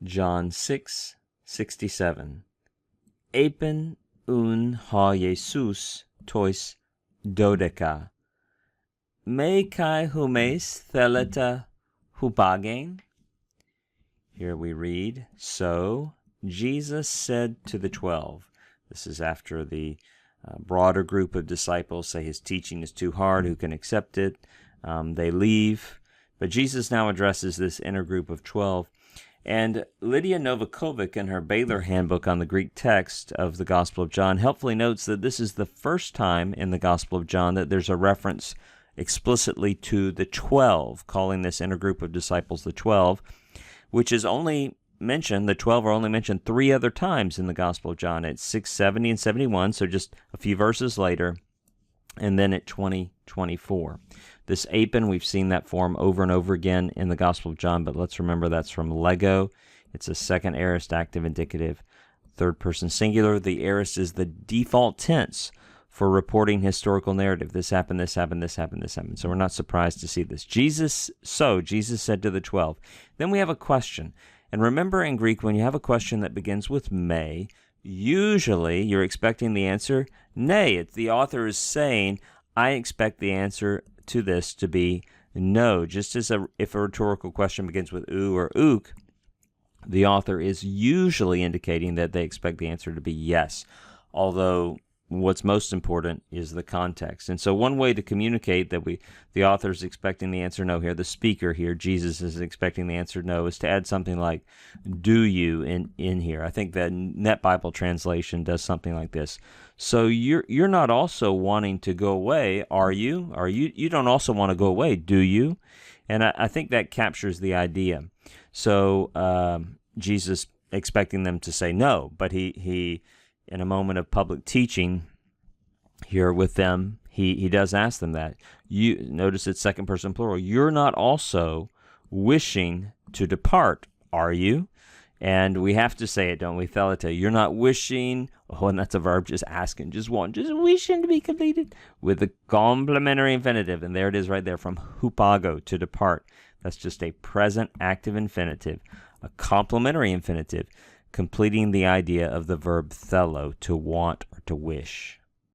John 6:67. Epen un ha Jesus tois dodeka. Me kai humes theleta hupagen. Here we read, so Jesus said to the 12. This is after the broader group of disciples say his teaching is too hard, who can accept it? They leave. But Jesus now addresses this inner group of 12. And Lydia Novakovic, in her Baylor Handbook on the Greek text of the Gospel of John, helpfully notes that this is the first time in the Gospel of John that there's a reference explicitly to the 12, calling this inner group of disciples the 12, which is only mentioned, the 12 are only mentioned 3 other times in the Gospel of John. At 6:70 and 71, so just a few verses later, and then at 20:24. This apen, we've seen that form over and over again in the Gospel of John, but let's remember that's from Lego. It's a second aorist active indicative, third person singular. The aorist is the default tense for reporting historical narrative. This happened, this happened, this happened, this happened. So we're not surprised to see this. Jesus said to the 12. Then we have a question. And remember in Greek, when you have a question that begins with may, usually you're expecting the answer nay. It's the author is saying, I expect the answer to this to be no. Just as if a rhetorical question begins with oo or ook, the author is usually indicating that they expect the answer to be yes. Although what's most important is the context. And so one way to communicate that the author is expecting the answer no here, the speaker here, Jesus is expecting the answer no, is to add something like do you in here. I think that Net Bible translation does something like this. So you're not also wanting to go away, are you? Or you don't also want to go away, do you? And I think that captures the idea. So Jesus expecting them to say no, but he in a moment of public teaching here with them, he does ask them that. You notice it's second person plural. You're not also wishing to depart, are you? And we have to say it, don't we, Thelete? You're not wishing, and that's a verb, just asking, just wishing to be completed with the complementary infinitive. And there it is right there from hupago, to depart. That's just a present active infinitive, a complementary infinitive, completing the idea of the verb thelo, to want or to wish.